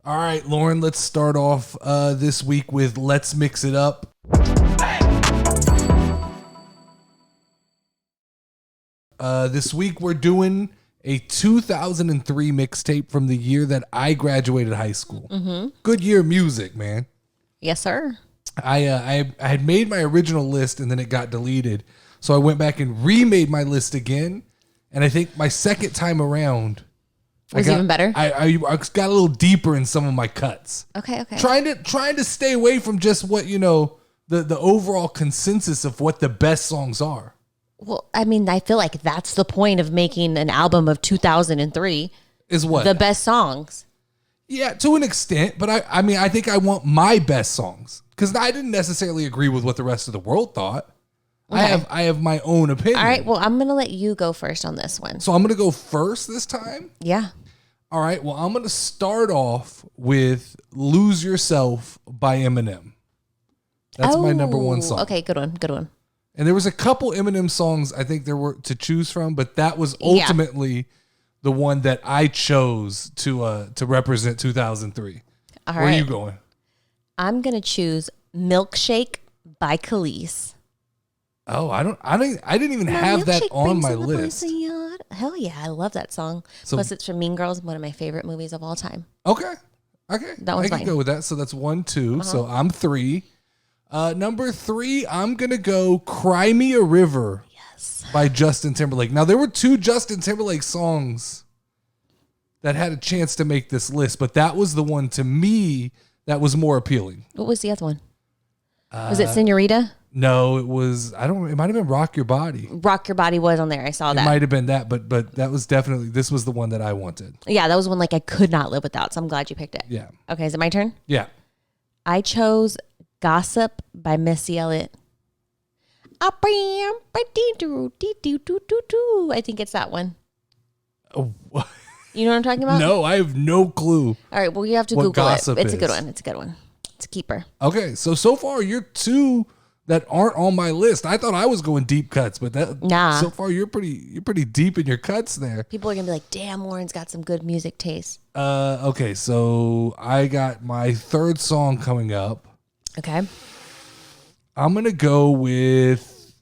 All right, Lauren, let's start off this week with Let's Mix It Up. This week we're doing a 2003 mixtape from the year that I graduated high school. Mm-hmm. Good year music, man. Yes, sir. I had made my original list and then it got deleted. So I went back and remade my list again. And I think my second time around was even better. I got a little deeper in some of my cuts. Okay. Trying to stay away from just what, the overall consensus of what the best songs are. Well, I mean, I feel like that's the point of making an album of 2003. Is what? The best songs. Yeah, to an extent. But I think I want my best songs. Because I didn't necessarily agree with what the rest of the world thought. Okay. I have my own opinion. All right, well, I'm going to let you go first on this one. So I'm going to go first this time? Yeah. All right, well, I'm going to start off with Lose Yourself by Eminem. That's my number one song. Okay, good one. And there was a couple Eminem songs I think there were to choose from, but that was ultimately the one that I chose to represent 2003. All right. Where are you going? I'm going to choose Milkshake by Khalees. Oh, I didn't even have that on my list. Hell yeah, I love that song. So, plus, it's from Mean Girls, one of my favorite movies of all time. Okay. That one's I can go with that. So that's 1, 2. Uh-huh. So I'm 3. Number 3, I'm gonna go "Cry Me a River" by Justin Timberlake. Now there were 2 Justin Timberlake songs that had a chance to make this list, but that was the one to me that was more appealing. What was the other one? Was it Senorita? No, it was. It might have been "Rock Your Body." "Rock Your Body" was on there. I saw that. It might have been that, but that was definitely, this was the one that I wanted. Yeah, that was one like I could not live without. So I'm glad you picked it. Yeah. Okay, is it my turn? Yeah. I chose "Gossip" by Missy Elliott. I think it's that one. Oh, you know what I'm talking about? No, I have no clue. All right, well, you have to Google it. It's a good one. It's a keeper. Okay, so far you're 2 that aren't on my list. I thought I was going deep cuts, but so far you're pretty deep in your cuts there. People are gonna be like, "Damn, Lauren's got some good music taste." Okay, so I got my 3rd song coming up. Okay. I'm gonna go with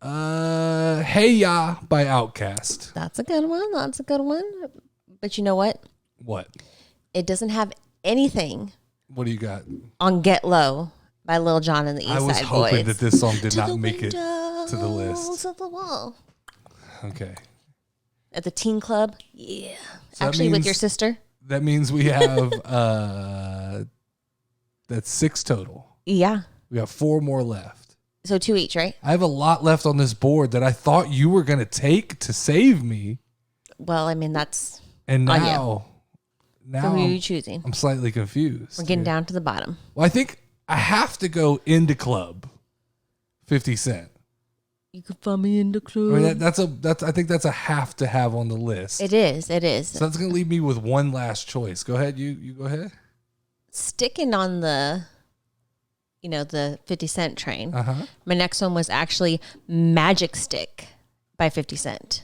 "Hey Ya" by Outkast. That's a good one. But you know what? What? It doesn't have anything. What do you got? On "Get Low" by Lil Jon and the East Side Boys. I was hoping that this song did not make it to the list. To the wall. Okay. At the teen club? Yeah. So actually, with your sister? That means we have that's 6 total. Yeah. We have 4 more left. So 2 each, right? I have a lot left on this board that I thought you were going to take to save me. Well, I mean, that's and on now you. So who are you choosing? I'm slightly confused. We're getting down to the bottom. Well, I think I have to go into Club 50 Cent. You can find me in the club. I mean, I think that's a have to have on the list. It is. So that's going to leave me with one last choice. Go ahead. You go ahead. Sticking on the 50 Cent train. Uh-huh. My next one was actually "Magic Stick" by 50 Cent.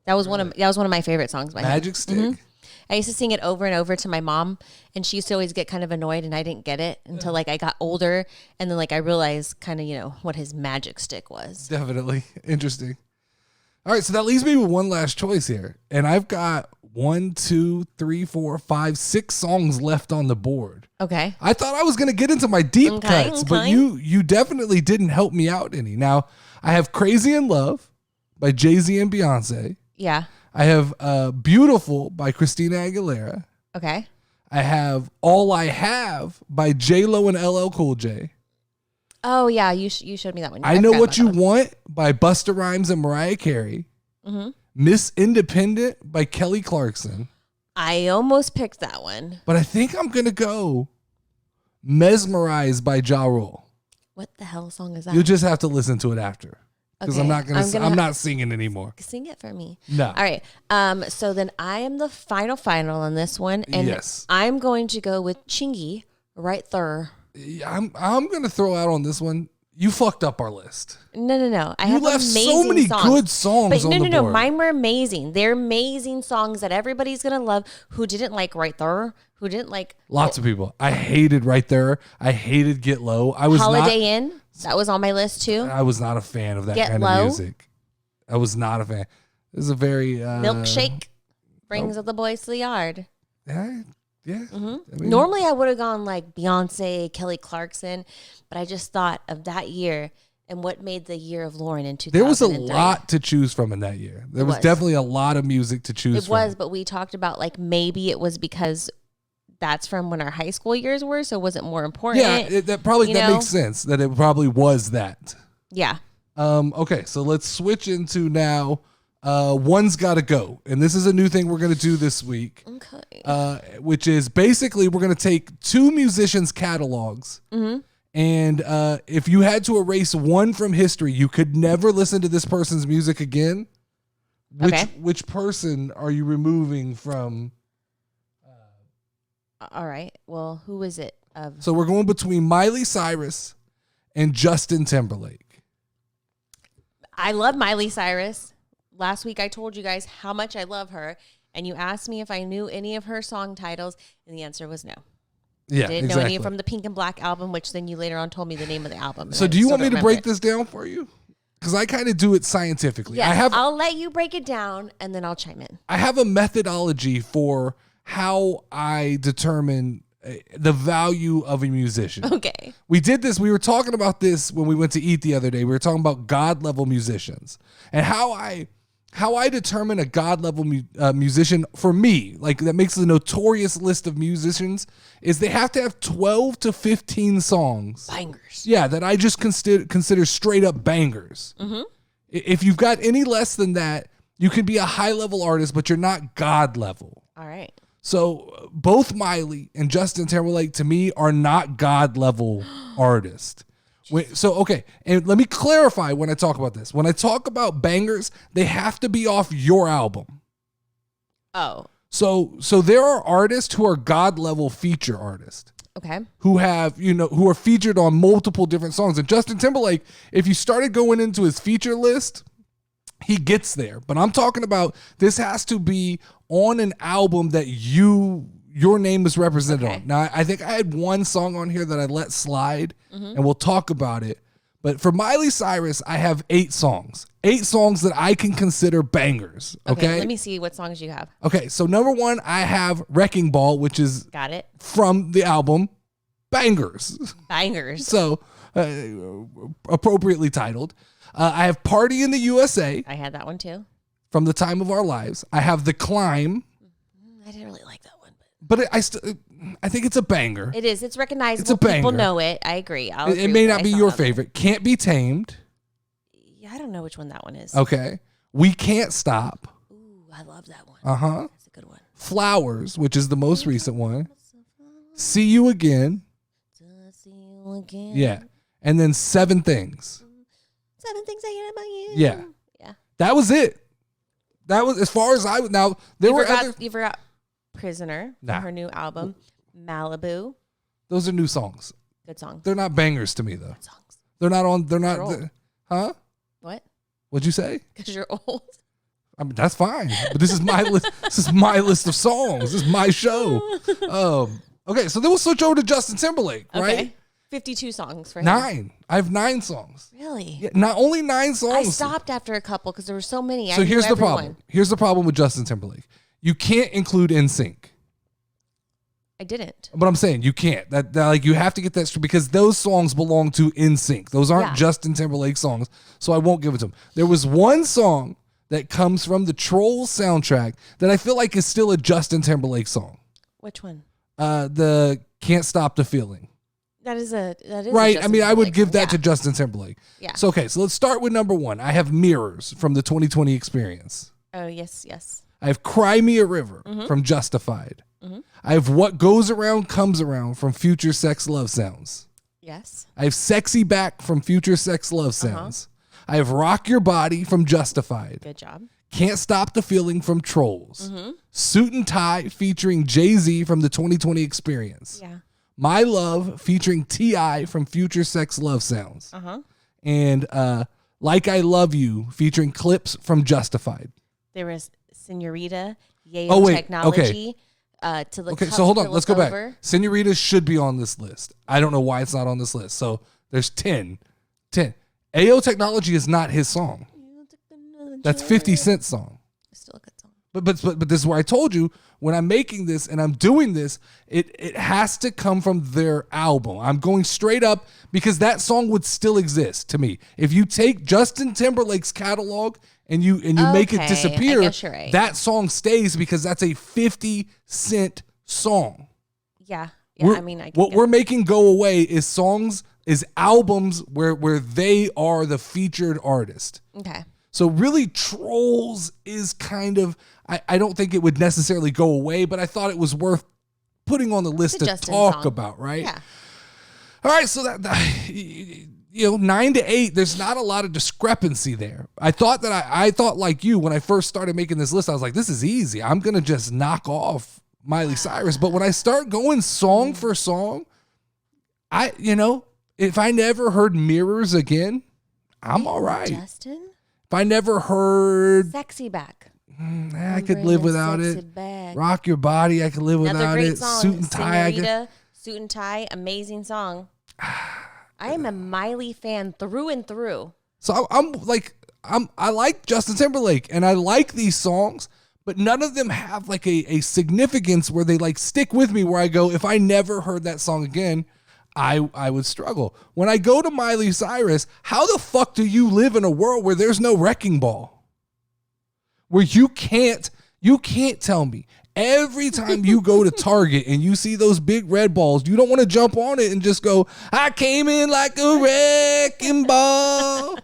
That was one of my favorite songs by him. Magic Stick. Mm-hmm. I used to sing it over and over to my mom, and she used to always get kind of annoyed, and I didn't get it until I got older, and then I realized kind of what his magic stick was. Definitely interesting. All right, so that leaves me with one last choice here, and I've got 1, 2, 3, 4, 5, 6 songs left on the board. Okay. I thought I was going to get into my deep cuts, but you definitely didn't help me out any. Now, I have "Crazy in Love" by Jay-Z and Beyonce. Yeah. I have "Beautiful" by Christina Aguilera. Okay. I have "All I Have" by J-Lo and LL Cool J. Oh, yeah. You showed me that one. I Know What You Want by Busta Rhymes and Mariah Carey. Mm-hmm. "Miss Independent" by Kelly Clarkson. I almost picked that one. But I think I'm going to go "Mesmerized" by Ja Rule. What the hell song is that? You'll just have to listen to it after. Because Okay. I'm not singing anymore. Sing it for me. No. All right. So then I am the final on this one. And yes. I'm going to go with Chingy right there. I'm going to throw out on this one. You fucked up our list. No. I You have left amazing so many songs. good songs But on the no. board. Mine were amazing. They're amazing songs that everybody's going to love who didn't like Right There, who didn't like... Lots of people. I hated Right There. I hated Get Low. I was Holiday Inn. That was on my list too. I was not a fan of that Get kind Low. of music. I was not a fan. It was a very... Milkshake brings the boys to the yard. Yeah. Mm-hmm. I mean, Normally, I would have gone like Beyonce, Kelly Clarkson, but I just thought of that year and what made the year of Lauren in 2003. there was a lot to choose from in that year. There was definitely a lot of music to choose from. It was, but we talked about like maybe it was because that's from when our high school years were, so was it more important? Yeah, that makes sense. That it probably was that. Yeah. Okay, so let's switch into now. One's Gotta Go. And this is a new thing we're going to do this week. Okay. Which is basically we're going to take two musicians' catalogs. Mm-hmm. And if you had to erase one from history, you could never listen to this person's music again. Which person are you removing from? All right. Well, who is it? So we're going between Miley Cyrus and Justin Timberlake. I love Miley Cyrus. Last week I told you guys how much I love her, and you asked me if I knew any of her song titles, and the answer was no. Yeah, I didn't know any from the Pink and Black album, which then you later on told me the name of the album. So do you want me to break this down for you? Because I kind of do it scientifically. Yeah, I'll let you break it down, and then I'll chime in. I have a methodology for how I determine the value of a musician. Okay. We did this. We were talking about this when we went to eat the other day. We were talking about God level musicians and how I determine a God level musician for me, like that makes the notorious list of musicians, is they have to have 12 to 15 songs. Bangers. Yeah, that I just consider straight up bangers. Mm-hmm. If you've got any less than that, you can be a high level artist, but you're not God level. All right. So both Miley and Justin Timberlake to me are not God level artists. Okay, and let me clarify when I talk about this. When I talk about bangers, they have to be off your album. Oh. So there are artists who are God level feature artists. Okay. Who are featured on multiple different songs. And Justin Timberlake, if you started going into his feature list, he gets there. But I'm talking about this has to be on an album that your name is represented on. Now, I think I had one song on here that I let slide, and we'll talk about it. But for Miley Cyrus, I have 8 songs. 8 songs that I can consider bangers. Okay? Let me see what songs you have. Okay, so number 1, I have Wrecking Ball, which is Got it. from the album Bangers. Bangers. So, appropriately titled. I have Party in the USA. I had that one too. From the Time of Our Lives. I have The Climb. I didn't really like that one. But I think it's a banger. It is. It's recognizable. It's a banger. People know it. I agree. It may not be your favorite. Can't Be Tamed. Yeah, I don't know which one that one is. Okay. We Can't Stop. Ooh, I love that one. Uh-huh. That's a good one. Flowers, which is the most recent one. See You Again. See you again. Yeah. And then 7 Things. 7 Things I Hate About You. Yeah. Yeah. That was it. That was as far as I would. Now, You forgot Prisoner from her new album. Malibu. Those are new songs. Good songs. They're not bangers to me, though. Good songs. They're not. Old. Huh? What? What'd you say? Because you're old. I mean, that's fine. But this is my list. This is my list of songs. This is my show. Okay, so then we'll switch over to Justin Timberlake, right? Okay. 52 songs for him. 9. I have 9 songs. Really? Yeah, not only 9 songs. I stopped after a couple because there were so many. So here's the problem. Here's the problem with Justin Timberlake. You can't include NSYNC. I didn't. But I'm saying you can't. That like you have to get that straight because those songs belong to NSYNC. Those aren't Justin Timberlake songs. So I won't give it to him. There was one song that comes from the Trolls soundtrack that I feel like is still a Justin Timberlake song. Which one? The Can't Stop the Feeling. That is right. I mean, I would give that to Justin Timberlake. Yeah. So okay, so let's start with number 1. I have Mirrors from the 2020 Experience. Oh yes. I have Cry Me a River from Justified. Mm-hmm. I have What Goes Around Comes Around from Future Sex Love Sounds. Yes. I have Sexy Back from Future Sex Love Sounds. I have Rock Your Body from Justified. Good job. Can't Stop the Feeling from Trolls. Suit and Tie featuring Jay-Z from the 2020 Experience. Yeah. My Love featuring T.I. from Future Sex Love Sounds. And Like I Love You featuring Clips from Justified. There was Senorita, Yayo Technology. To look so hold on. Let's go over. back. Senorita should be on this list. I don't know why it's not on this list. So there's 10. Ayo Technology is not his song. That's 50 Cent's song. Still a good song. But this is where I told you, when I'm making this and I'm doing this, it has to come from their album. I'm going straight up because that song would still exist to me. If you take Justin Timberlake's catalog and you make it disappear, I guess you're right. that song stays because that's a 50 Cent song. Yeah. I mean, what we're making go away is songs, is albums where they are the featured artist. Okay. So really, Trolls is kind of, I don't think it would necessarily go away, but I thought it was worth putting on the list to talk about, right? Yeah. All right, so that 9 to 8, there's not a lot of discrepancy there. I thought like you, when I first started making this list, I was like, this is easy. I'm going to just knock off Miley Cyrus. But when I start going song for song, if I never heard Mirrors again, I'm all right. Justin? If I never heard Sexy Back. I could live without it. Back. Rock Your Body, I could live Another without great it. song. Suit and Tie, Senorita, Suit and Tie, amazing song. I am a Miley fan through and through. So I like Justin Timberlake and I like these songs, but none of them have like a significance where they like stick with me, where I go, if I never heard that song again, I would struggle. When I go to Miley Cyrus, how the fuck do you live in a world where there's no Wrecking Ball? Where you can't tell me every time you go to Target and you see those big red balls, you don't want to jump on it and just go, I came in like a wrecking ball.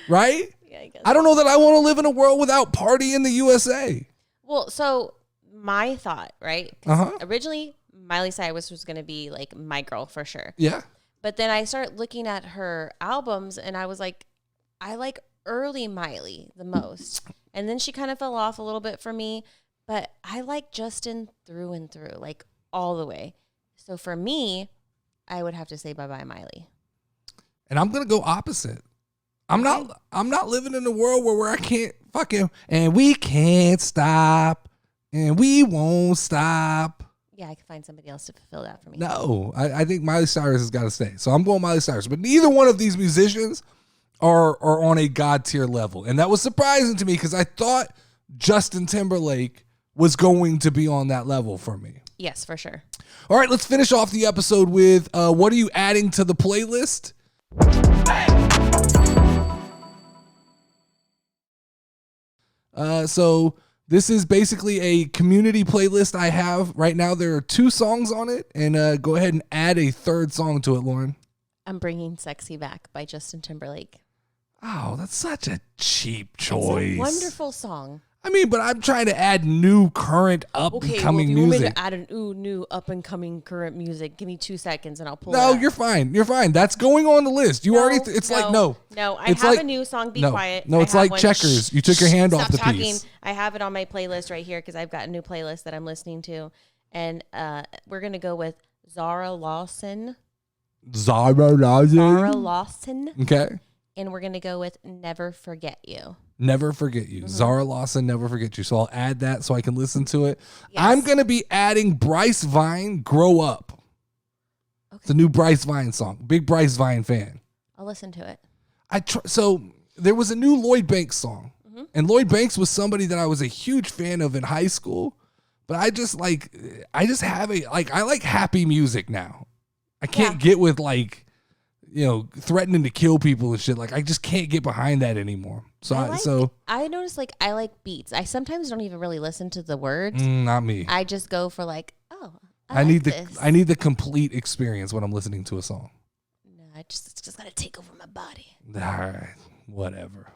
Right? Yeah, I guess. I don't know that I want to live in a world without Party in the USA. Well, so my thought, right? Originally, Miley Cyrus was going to be like my girl for sure. Yeah. But then I started looking at her albums and I was like, I like early Miley the most. And then she kind of fell off a little bit for me. But I like Justin through and through, like all the way. So for me, I would have to say bye-bye Miley. And I'm going to go opposite. I'm not living in a world where I can't fucking, and we can't stop and we won't stop. Yeah, I could find somebody else to fulfill that for me. No, I think Miley Cyrus has got to stay. So I'm going Miley Cyrus. But neither one of these musicians are on a God tier level. And that was surprising to me because I thought Justin Timberlake was going to be on that level for me. Yes, for sure. All right, let's finish off the episode with what are you adding to the playlist? So this is basically a community playlist I have right now. There are 2 songs on it, and go ahead and add a third song to it, Lauren. I'm bringing Sexy Back by Justin Timberlake. Oh, that's such a cheap choice. It's a wonderful song. I mean, but I'm trying to add new, current, up-and-coming if you music. want me to add new up-and-coming current music, give me 2 seconds and I'll pull it No, up. you're fine. You're fine. That's going on the list. You already. No, I have a new song. Be quiet. No, it's like Checkers. You took your hand off the piece. I have it on my playlist right here because I've got a new playlist that I'm listening to, and we're gonna go with Zara Lawson. Zara Lawson. Okay. And we're gonna go with Never Forget You. Never Forget You. Zara Lawson, Never Forget You. So I'll add that so I can listen to it. Yes. I'm going to be adding Bryce Vine, Grow Up. Okay. It's a new Bryce Vine song. Big Bryce Vine fan. I'll listen to it. So there was a new Lloyd Banks song. And Lloyd Banks was somebody that I was a huge fan of in high school. But I like happy music now. I can't get with threatening to kill people and shit. Like, I just can't get behind that anymore. So I noticed, I like beats. I sometimes don't even really listen to the words. Not me. I just go for I need the complete experience when I'm listening to a song. No, it's just gotta take over my body. All right, whatever.